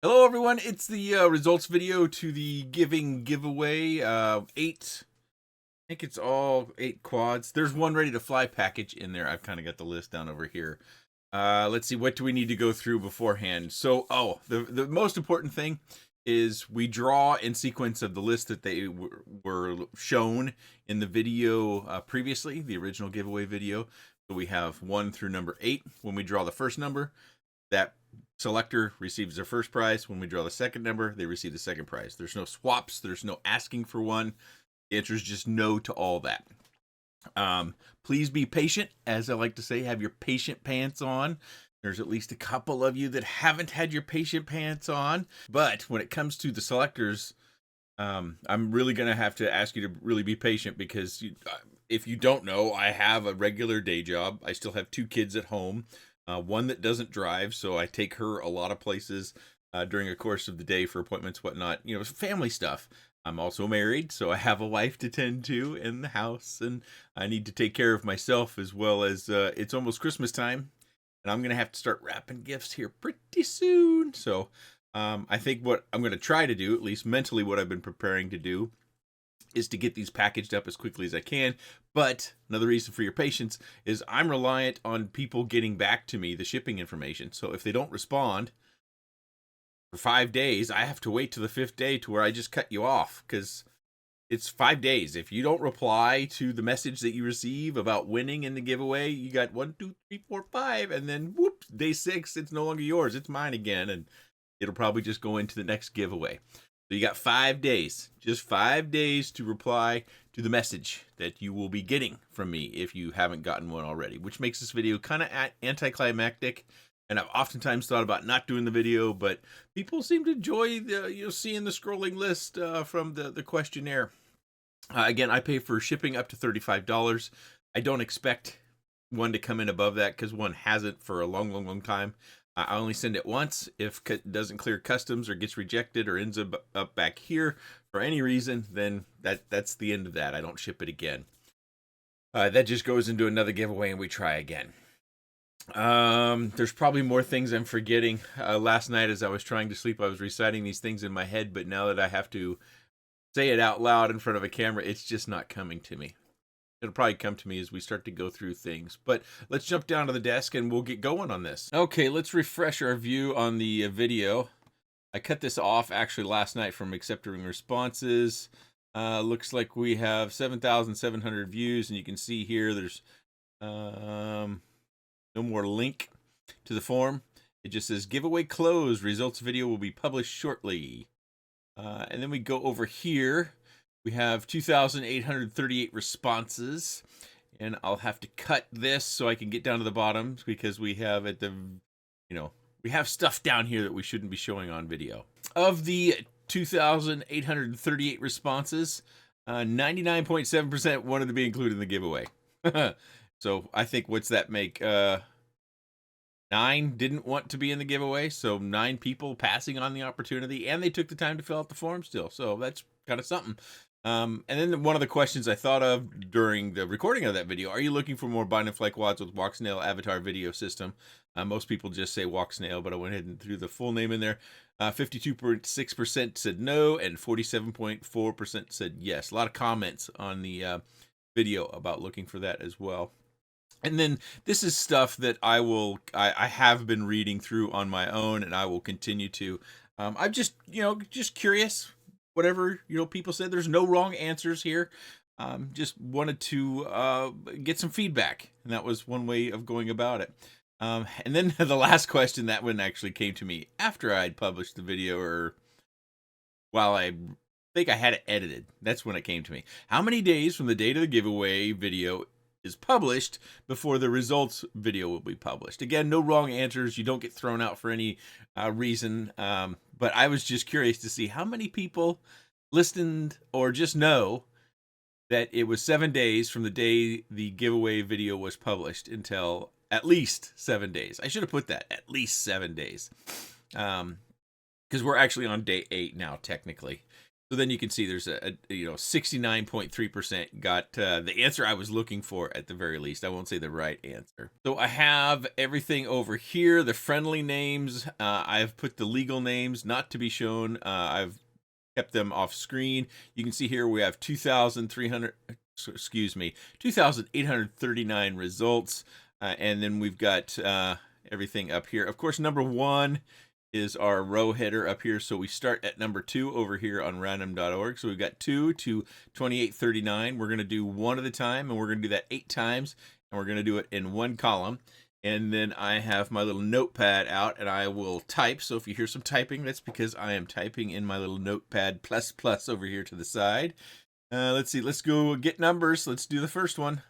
Hello everyone, it's the results video to the giving giveaway. I think it's all 8 quads. There's one ready to fly package in there. I've kind of got the list down over here. Let's see, what do we need to go through beforehand? So, the most important thing is we draw in sequence of the list that they were shown in the video previously, the original giveaway video. So we have 1 through number 8. When we draw the first number, that selector receives their first prize. When we draw the second number, they receive the second prize. There's no swaps. There's no asking for one. The answer is just no to all that. Please be patient. As I like to say, have your patient pants on. There's at least a couple of you that haven't had your patient pants on. But when it comes to the selectors, I'm really going to have to ask you to really be patient because if you don't know, I have a regular day job. I still have 2 kids at home. One that doesn't drive, so I take her a lot of places during the course of the day for appointments, whatnot. You know, family stuff. I'm also married, so I have a wife to tend to in the house, and I need to take care of myself as well as it's almost Christmas time, and I'm going to have to start wrapping gifts here pretty soon. So I think what I'm going to try to do, at least mentally what I've been preparing to do, is to get these packaged up as quickly as I can. But another reason for your patience is I'm reliant on people getting back to me the shipping information. So if they don't respond for 5 days, I have to wait to the 5th day to where I just cut you off because it's 5 days. If you don't reply to the message that you receive about winning in the giveaway, you got 1, 2, 3, 4, 5, and then whoops, day 6, it's no longer yours. It's mine again, and it'll probably just go into the next giveaway. So you got 5 days, just 5 days to reply to the message that you will be getting from me if you haven't gotten one already, which makes this video kind of anticlimactic. And I've oftentimes thought about not doing the video, but people seem to enjoy the seeing the scrolling list from the questionnaire. Again, I pay for shipping up to $35. I don't expect one to come in above that because one hasn't for a long time. I only send it once. If it doesn't clear customs or gets rejected or ends up back here for any reason, then that's the end of that. I don't ship it again. That just goes into another giveaway and we try again. There's probably more things I'm forgetting. Last night as I was trying to sleep, I was reciting these things in my head, but now that I have to say it out loud in front of a camera, it's just not coming to me. It'll probably come to me as we start to go through things. But let's jump down to the desk and we'll get going on this. Okay, let's refresh our view on the video. I cut this off actually last night from accepting responses. Looks like we have 7,700 views, and you can see here there's no more link to the form. It just says giveaway closed. Results video will be published shortly. And then we go over here. We have 2,838 responses, and I'll have to cut this so I can get down to the bottom because we have we have stuff down here that we shouldn't be showing on video. Of the 2,838 responses, 99.7% wanted to be included in the giveaway. So I think what's that make? 9 didn't want to be in the giveaway, so 9 people passing on the opportunity, and they took the time to fill out the form still. So that's kind of something. And then one of the questions I thought of during the recording of that video, are you looking for more bind and fly quads with walk snail avatar video system? Most people just say walk snail, but I went ahead and threw the full name in there. 52.6% said no, and 47.4% said yes. A lot of comments on the video about looking for that as well. And then this is stuff that I have been reading through on my own, and I will continue to. I'm just curious. Whatever people said, there's no wrong answers here. Just wanted to get some feedback, and that was one way of going about it. And then the last question, that one actually came to me after I'd published the video, or while I think I had it edited. That's when it came to me. How many days from the date of the giveaway video is published before the results video will be published? Again, no wrong answers. You don't get thrown out for any reason. But I was just curious to see how many people listened or just know that it was 7 days from the day the giveaway video was published until at least 7 days. I should have put that, at least 7 days. Because we're actually on day 8 now, technically. So then you can see there's a 69.3% got the answer I was looking for at the very least. I won't say the right answer. So I have everything over here. The friendly names, I've put the legal names not to be shown. I've kept them off screen. You can see here we have 2,839 results. And then we've got everything up here. Of course, number 1 is our row header up here. So we start at number 2 over here on random.org. So we've got 2 to 2839. We're going to do one at a time, and we're going to do that 8 times, and we're going to do it in one column. And then I have my little notepad out, and I will type. So if you hear some typing, that's because I am typing in my little notepad plus over here to the side. Let's see. Let's go get numbers. Let's do the first one.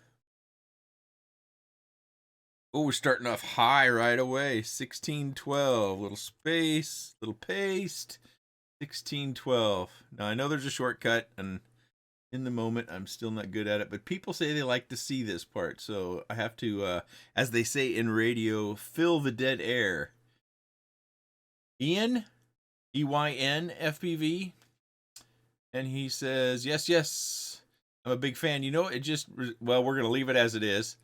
Oh, we're starting off high right away. 1612, little space, little paste, 1612. Now, I know there's a shortcut, and in the moment, I'm still not good at it, but people say they like to see this part, so I have to, as they say in radio, fill the dead air. Ian, E-Y-N, FPV, and he says, yes, I'm a big fan. You know, well, we're going to leave it as it is.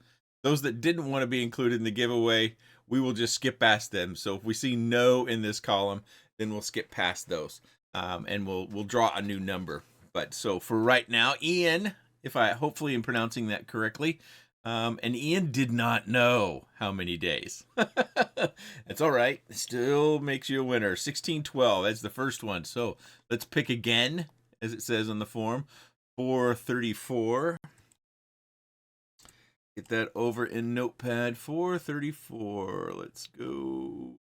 Those that didn't want to be included in the giveaway, we will just skip past them. So if we see no in this column, then we'll skip past those, and we'll draw a new number. But so for right now, Ian, if I hopefully am pronouncing that correctly, and Ian did not know how many days. It's all right. It still makes you a winner. 1612. That's the first one. So let's pick again, as it says on the form. 434. Get that over in Notepad. 434. Let's go.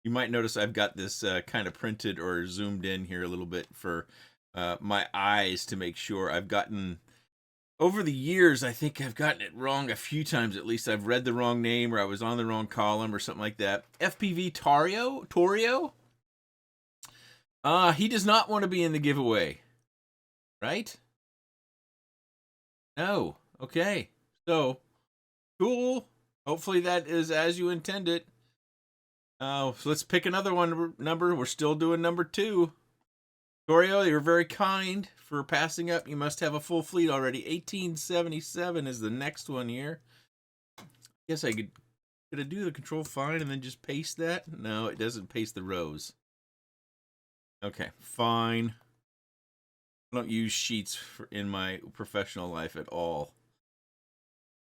You might notice I've got this kind of printed or zoomed in here a little bit for my eyes to make sure. I've gotten, over the years, I think I've gotten it wrong a few times at least. I've read the wrong name, or I was on the wrong column or something like that. FPV Torio? He does not want to be in the giveaway, right? No. Okay. So, cool. Hopefully that is as you intended. So let's pick another number. We're still doing number 2. Torio, you're very kind for passing up. You must have a full fleet already. 1877 is the next one here. Guess I could I do the control fine and then just paste that? No, it doesn't paste the rows. Okay, fine. I don't use sheets in my professional life at all.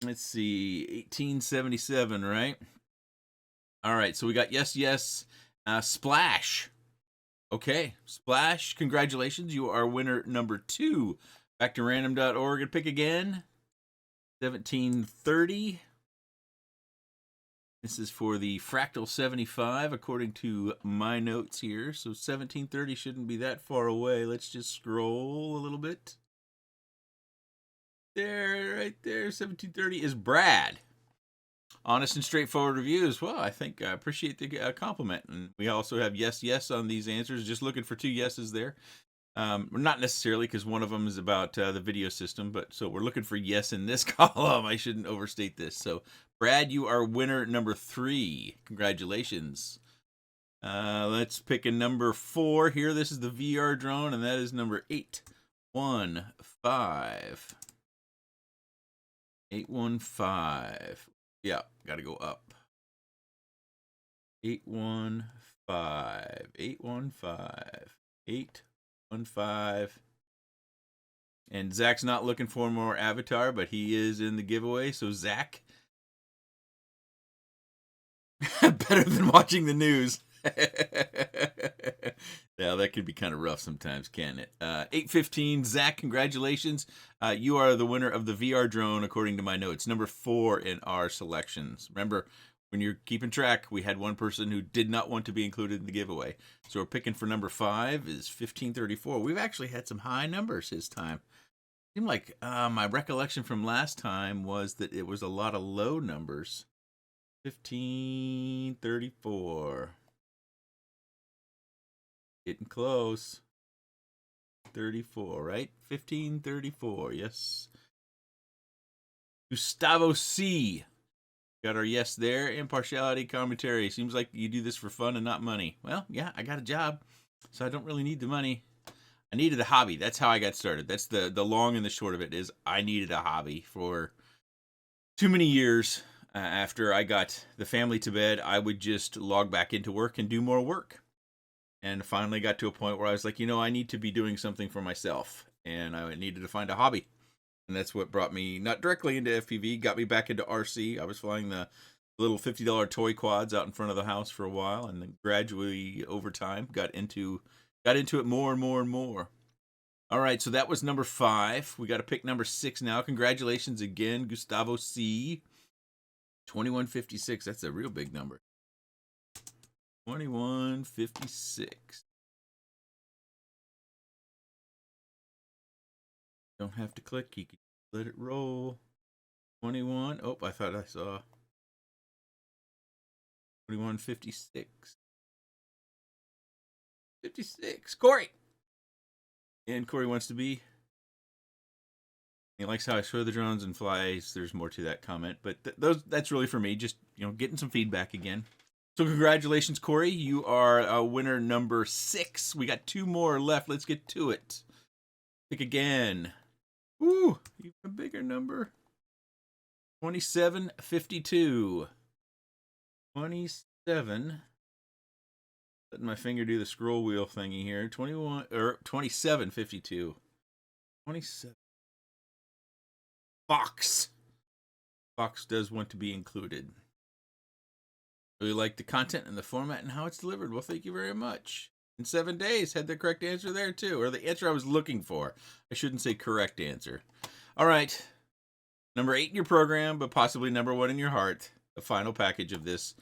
Let's see, 1877, right? All right, so we got yes, Splash. Okay, Splash, congratulations. You are winner number 2. Back to random.org and pick again. 1730. This is for the Fractal 75, according to my notes here. So 1730 shouldn't be that far away. Let's just scroll a little bit. There, right there, 1730 is Brad. Honest and straightforward reviews. Well, I think I appreciate the compliment. And we also have yes on these answers. Just looking for 2 yeses there. Not necessarily, because one of them is about the video system, but so we're looking for yes in this column. I shouldn't overstate this. So, Brad, you are winner number 3. Congratulations. Let's pick a number 4 here. This is the VR drone, and that is number 815. 815. Yeah, got to go up. 815. 815. 815. And Zach's not looking for more avatar, but he is in the giveaway. So Zach, better than watching the news. Yeah, that could be kind of rough sometimes, can't it? 815, Zach, congratulations. You are the winner of the VR drone, according to my notes. Number 4 in our selections. Remember, when you're keeping track, we had one person who did not want to be included in the giveaway. So we're picking for number 5 is 1534. We've actually had some high numbers this time. It seemed like my recollection from last time was that it was a lot of low numbers. 1534. Getting close. 34, right? 1534, yes. Gustavo C. Got our yes there. Impartiality commentary. Seems like you do this for fun and not money. Well, yeah, I got a job, so I don't really need the money. I needed a hobby. That's how I got started. That's the long and the short of it is I needed a hobby for too many years. After I got the family to bed, I would just log back into work and do more work. And finally got to a point where I was like, I need to be doing something for myself. And I needed to find a hobby. And that's what brought me not directly into FPV, got me back into RC. I was flying the little $50 toy quads out in front of the house for a while, and then gradually over time got into it more and more and more. All right, so that was number 5. We got to pick number 6 now. Congratulations again, Gustavo C. 2156. That's a real big number. 2156. Don't have to click. You can let it roll. 21. Oh, I thought I saw 2156. 56. Corey. And Corey wants to be. He likes how I show the drones and flies. There's more to that comment, but that's really for me. Just getting some feedback again. So congratulations, Corey. You are winner number 6. We got 2 more left. Let's get to it. Pick again. Ooh, even a bigger number. 2752. 27. Letting my finger do the scroll wheel thingy here. 2752. 27. Fox. Fox does want to be included. Really like the content and the format and how it's delivered. Well, thank you very much. In 7 days, had the correct answer there too, or the answer I was looking for. I shouldn't say correct answer. All right. Number 8 in your program, but possibly number 1 in your heart. The final package of this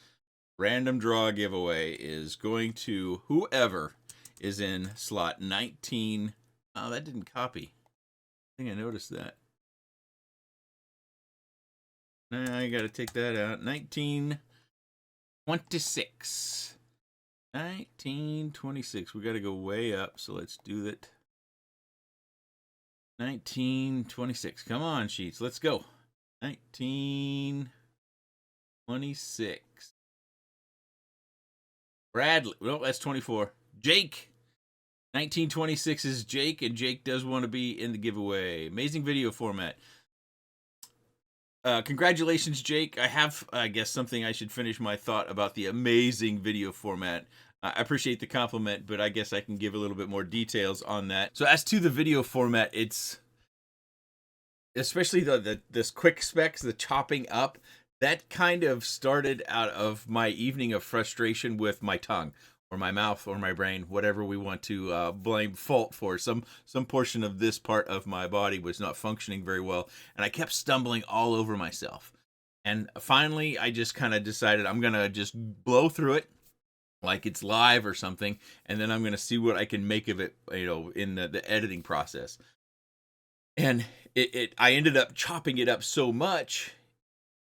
random draw giveaway is going to whoever is in slot 19. Oh, that didn't copy. I think I noticed that. Now I got to take that out. 1926. 1926. We got to go way up, so let's do that. 1926. Come on, sheets. Let's go. 1926. Bradley. Well, that's 24. Jake. 1926 is Jake, and Jake does want to be in the giveaway. Amazing video format. Congratulations, Jake. I have, I guess, something I should finish my thought about the amazing video format. I appreciate the compliment, but I guess I can give a little bit more details on that. So as to the video format, it's especially this quick specs, the chopping up, that kind of started out of my evening of frustration with my tongue or my mouth or my brain, whatever we want to blame fault for. Some portion of this part of my body was not functioning very well, and I kept stumbling all over myself. And finally, I just kind of decided I'm going to just blow through it like it's live or something, and then I'm going to see what I can make of it, in the editing process. And I ended up chopping it up so much,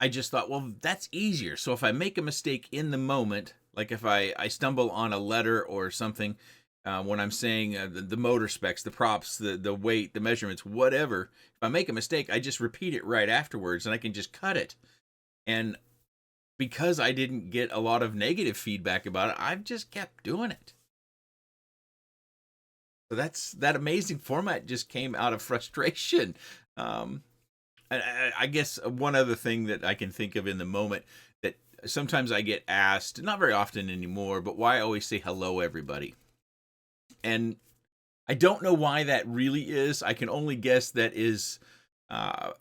I just thought, well, that's easier. So if I make a mistake in the moment, like if I stumble on a letter or something, when I'm saying the motor specs, the props, the weight, the measurements, whatever, if I make a mistake, I just repeat it right afterwards and I can just cut it. And because I didn't get a lot of negative feedback about it, I've just kept doing it. So that amazing format just came out of frustration. I guess one other thing that I can think of in the moment that sometimes I get asked, not very often anymore, but why I always say hello, everybody. And I don't know why that really is. I can only guess that is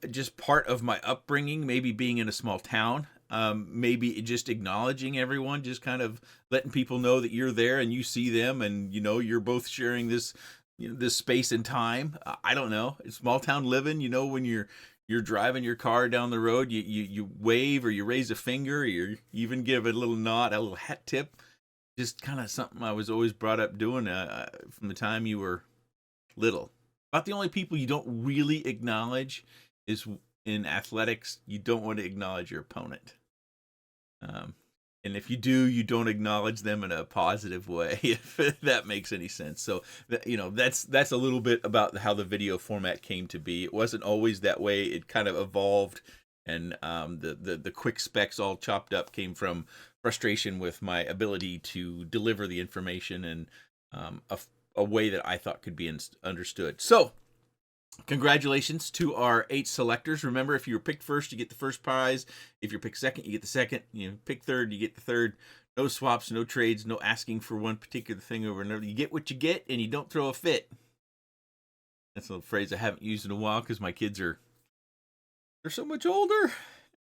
just part of my upbringing, maybe being in a small town. Maybe just acknowledging everyone, just kind of letting people know that you're there and you see them and, you're both sharing this, this space and time. I don't know. It's small town living, when you're driving your car down the road, you wave or you raise a finger, or you even give a little nod, a little hat tip. Just kind of something I was always brought up doing from the time you were little. About the only people you don't really acknowledge is in athletics. You don't want to acknowledge your opponent. And if you do, you don't acknowledge them in a positive way, if that makes any sense. So, that's a little bit about how the video format came to be. It wasn't always that way. It kind of evolved And the quick specs all chopped up came from frustration with my ability to deliver the information in a way that I thought could be understood. So, congratulations to our 8 selectors. Remember, if you were picked first, you get the first prize. If you're picked second, you get the second. You know, pick third, you get the third. No swaps, no trades, no asking for one particular thing over another. You get what you get, and you don't throw a fit. That's a phrase I haven't used in a while because my kids they're so much older.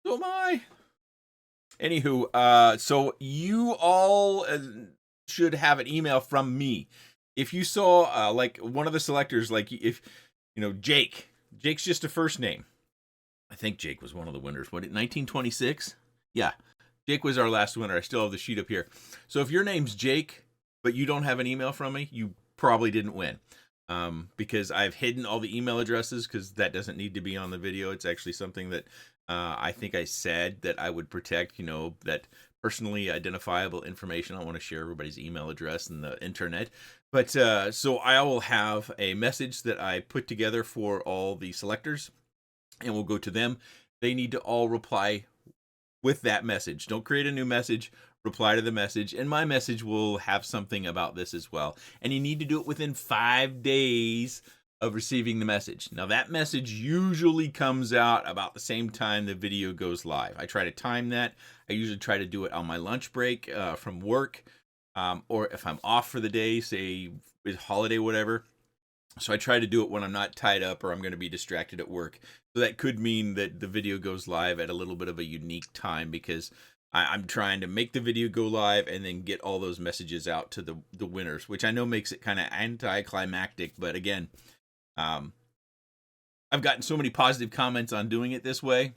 So am I. Anywho, so you all should have an email from me. If you saw like one of the selectors, like if you know Jake's just a first name. I think Jake was one of the winners. What, 1926? Yeah, Jake was our last winner. I still have the sheet up here. So if your name's Jake, but you don't have an email from me, you probably didn't win. Because I've hidden all the email addresses because that doesn't need to be on the video. It's actually something that I think I said that I would protect, you know, that personally identifiable information. I don't want to share everybody's email address in the internet. But so I will have a message that I put together for all the selectors, and we'll go to them. They need to all reply with that message. Don't create a new message. Reply to the message, and my message will have something about this as well. And you need to do it within 5 days of receiving the message. Now, that message usually comes out about the same time the video goes live. I try to time that. I usually try to do it on my lunch break from work, or if I'm off for the day, say it's holiday, whatever. So I try to do it when I'm not tied up or I'm going to be distracted at work. So that could mean that the video goes live at a little bit of a unique time because I'm trying to make the video go live and then get all those messages out to the winners, which I know makes it kind of anticlimactic. But again, I've gotten so many positive comments on doing it this way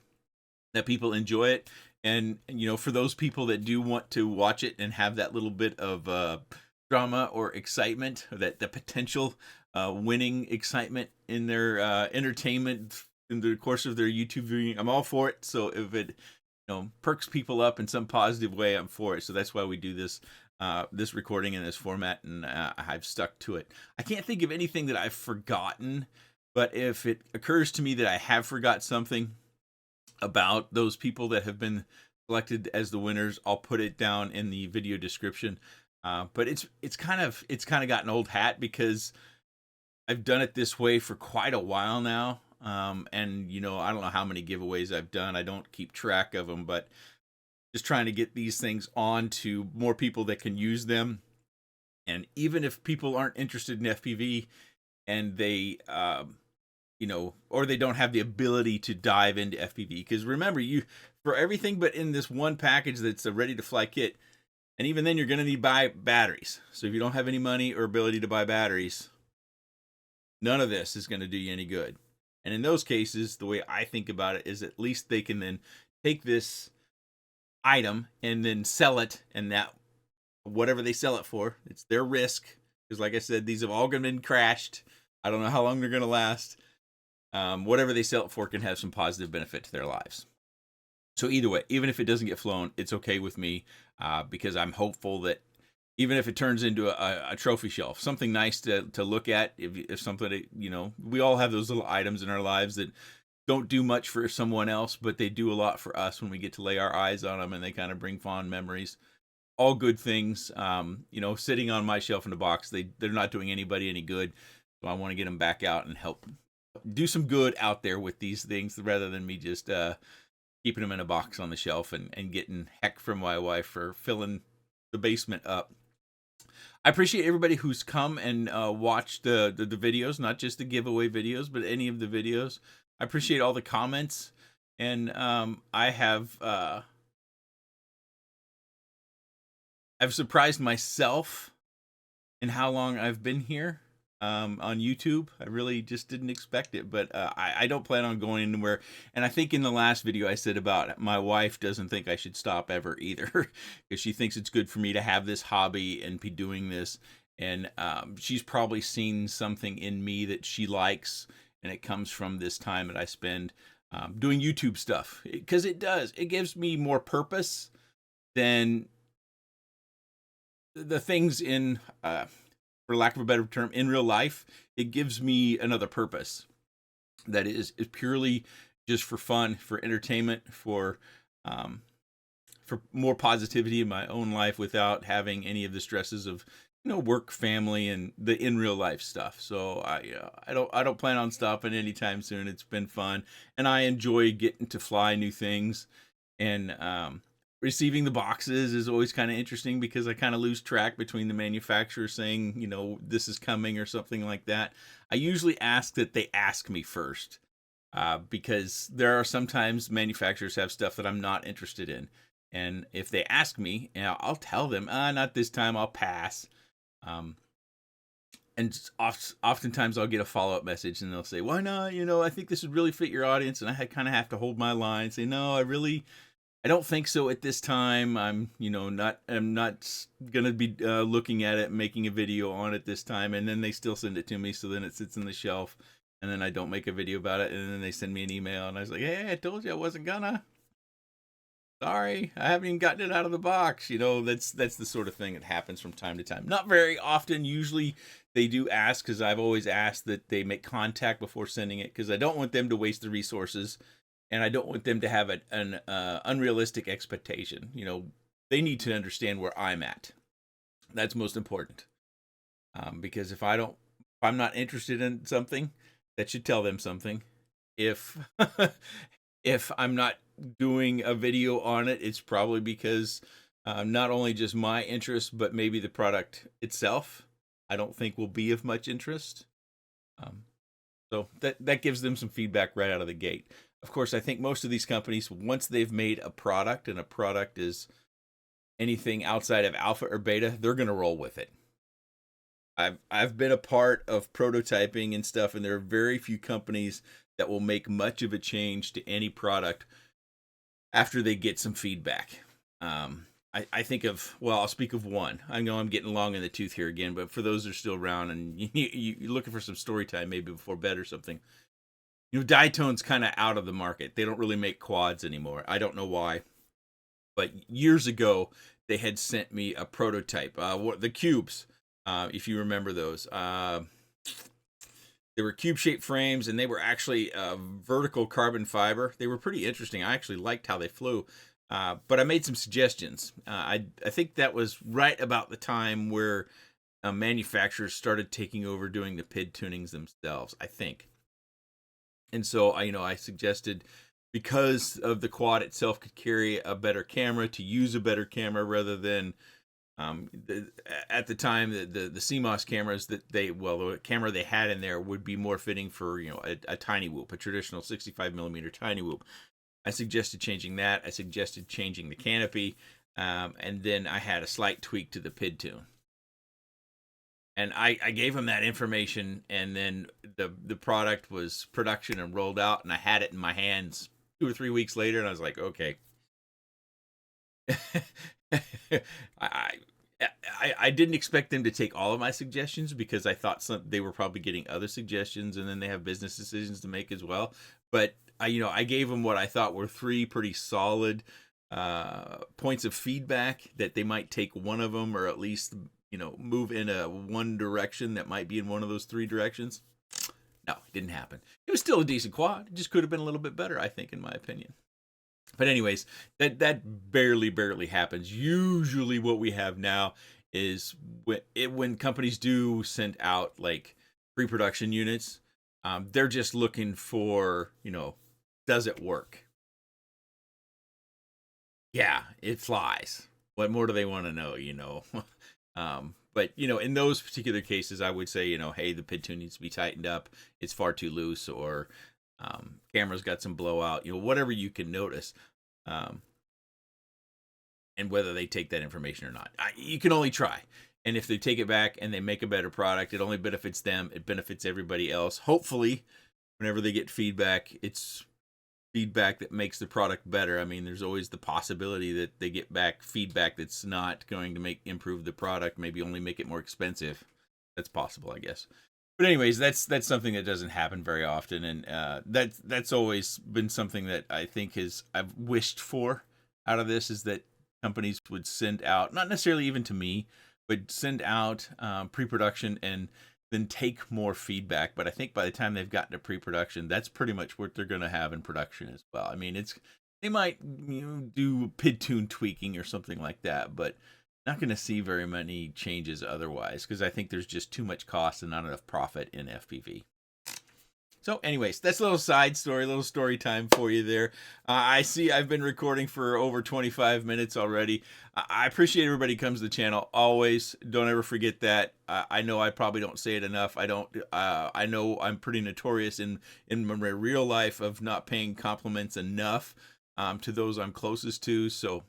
that people enjoy it. And, you know, for those people that do want to watch it and have that little bit of drama or excitement, that the potential winning excitement in their entertainment in the course of their YouTube viewing, I'm all for it. So if it perks people up in some positive way, I'm for it. So that's why we do this this recording in this format, and I've stuck to it. I can't think of anything that I've forgotten, but if it occurs to me that I have forgot something about those people that have been selected as the winners, I'll put it down in the video description. But it's kind of gotten old hat because I've done it this way for quite a while now. And I don't know how many giveaways I've done. I don't keep track of them, but just trying to get these things on to more people that can use them. And even if people aren't interested in FPV and they, or they don't have the ability to dive into FPV, because remember, for everything but in this one package that's a ready to fly kit, and even then you're going to need to buy batteries. So if you don't have any money or ability to buy batteries, none of this is going to do you any good. And in those cases, the way I think about it is at least they can then take this item and then sell it, and that whatever they sell it for, it's their risk. Because like I said, these have all been crashed. I don't know how long they're going to last. Whatever they sell it for can have some positive benefit to their lives. So either way, even if it doesn't get flown, it's okay with me because I'm hopeful that even if it turns into a trophy shelf, something nice to look at, if something, we all have those little items in our lives that don't do much for someone else, but they do a lot for us when we get to lay our eyes on them, and they kind of bring fond memories. All good things, sitting on my shelf in the box, they're not doing anybody any good. So I want to get them back out and help do some good out there with these things rather than me just keeping them in a box on the shelf and getting heck from my wife for filling the basement up. I appreciate everybody who's come and watched the videos, not just the giveaway videos, but any of the videos. I appreciate all the comments, and I've surprised myself in how long I've been here on YouTube. I really just didn't expect it, but I don't plan on going anywhere. And I think in the last video I said about my wife doesn't think I should stop ever either, because she thinks it's good for me to have this hobby and be doing this. And she's probably seen something in me that she likes, and it comes from this time that I spend doing YouTube stuff, because it gives me more purpose than the things in for lack of a better term, in real life. It gives me another purpose that is purely just for fun, for entertainment, um, for more positivity in my own life without having any of the stresses of work, family, and the in real life stuff. So I don't plan on stopping anytime soon. It's been fun, and I enjoy getting to fly new things. And receiving the boxes is always kind of interesting because I kind of lose track between the manufacturer saying this is coming or something like that. I usually ask that they ask me first, because there are sometimes manufacturers have stuff that I'm not interested in. And if they ask me, I'll tell them, not this time, I'll pass. Um, and oftentimes I'll get a follow-up message and they'll say, why not? I think this would really fit your audience. And I kind of have to hold my line and say, no, I don't think so at this time. I'm not going to be looking at it and making a video on it this time. And then they still send it to me. So then it sits on the shelf and then I don't make a video about it. And then they send me an email and I was like, hey, I told you I wasn't gonna. Sorry, I haven't even gotten it out of the box. That's the sort of thing that happens from time to time. Not very often. Usually they do ask, because I've always asked that they make contact before sending it, because I don't want them to waste the resources, and I don't want them to have an unrealistic expectation. They need to understand where I'm at. That's most important. Because if I'm not interested in something, that should tell them something. If if I'm not doing a video on it, it's probably because not only just my interest, but maybe the product itself I don't think will be of much interest. So that gives them some feedback right out of the gate. Of course, I think most of these companies, once they've made a product, and a product is anything outside of alpha or beta, they're going to roll with it. I've been a part of prototyping and stuff, and there are very few companies that will make much of a change to any product after they get some feedback. I think of, I'll speak of one. I know I'm getting long in the tooth here again, but for those that are still around and you're looking for some story time, maybe before bed or something, Diatone's kind of out of the market. They don't really make quads anymore. I don't know why, but years ago they had sent me a prototype. The cubes, if you remember those. They were cube-shaped frames, and they were actually vertical carbon fiber. They were pretty interesting. I actually liked how they flew. But I made some suggestions. I think that was right about the time where manufacturers started taking over doing the PID tunings themselves, I think. And so I suggested, because of the quad itself could carry a better camera, to use a better camera rather than at the time the CMOS cameras the camera they had in there would be more fitting for a tiny whoop, a traditional 65 millimeter tiny whoop. I suggested changing that. I suggested changing the canopy, and then I had a slight tweak to the PID tune. And I gave them that information, and then the product was production and rolled out, and I had it in my hands 2 or 3 weeks later, and I was like, okay. I didn't expect them to take all of my suggestions, because I thought they were probably getting other suggestions, and then they have business decisions to make as well. But I gave them what I thought were 3 pretty solid points of feedback, that they might take one of them, or at least move in one direction that might be in one of those 3 directions. No, it didn't happen. It was still a decent quad. It just could have been a little bit better, I think, in my opinion. But anyways, that barely happens. Usually what we have now is when companies do send out like pre-production units, they're just looking for, does it work? Yeah, it flies. What more do they want to know, But, in those particular cases, I would say, hey, the PID tune needs to be tightened up. It's far too loose, or camera's got some blowout, whatever you can notice. And whether they take that information or not, you can only try. And if they take it back and they make a better product, it only benefits them. It benefits everybody else. Hopefully, whenever they get feedback, it's feedback that makes the product better. I mean, there's always the possibility that they get back feedback that's not going to improve the product, maybe only make it more expensive. That's possible, I guess. But anyways, that's something that doesn't happen very often, and that's always been something that I think I've wished for out of this, is that companies would send out, not necessarily even to me, but send out pre-production and then take more feedback. But I think by the time they've gotten to pre-production, that's pretty much what they're going to have in production as well. I mean, they might do PID tune tweaking or something like that, but not going to see very many changes otherwise, because I think there's just too much cost and not enough profit in FPV. So anyways, that's a little side story, a little story time for you there. I see I've been recording for over 25 minutes already. I appreciate everybody who comes to the channel. Always, don't ever forget that. I know I probably don't say it enough. I know I'm pretty notorious in my real life of not paying compliments enough to those I'm closest to. So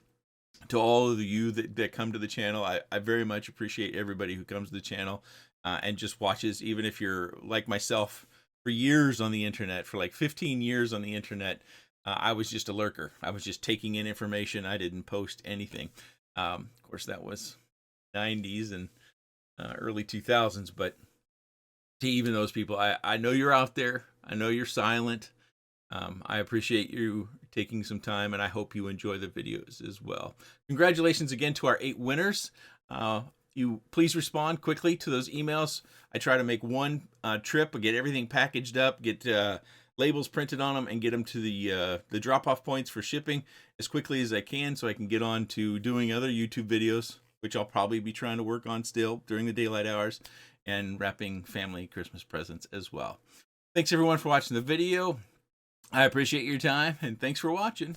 to all of you that come to the channel, I very much appreciate everybody who comes to the channel and just watches, even if you're like myself, for years on the internet, for like 15 years on the internet. I was just a lurker. I was just taking in information. I didn't post anything. Of course, that was 90s and early 2000s. But to even those people, I know you're out there. I know you're silent. I appreciate you taking some time, and I hope you enjoy the videos as well. Congratulations again to our 8 winners. You please respond quickly to those emails. I try to make one trip, get everything packaged up, get labels printed on them, and get them to the drop-off points for shipping as quickly as I can, so I can get on to doing other YouTube videos, which I'll probably be trying to work on still during the daylight hours, and wrapping family Christmas presents as well. Thanks everyone for watching the video. I appreciate your time, and thanks for watching.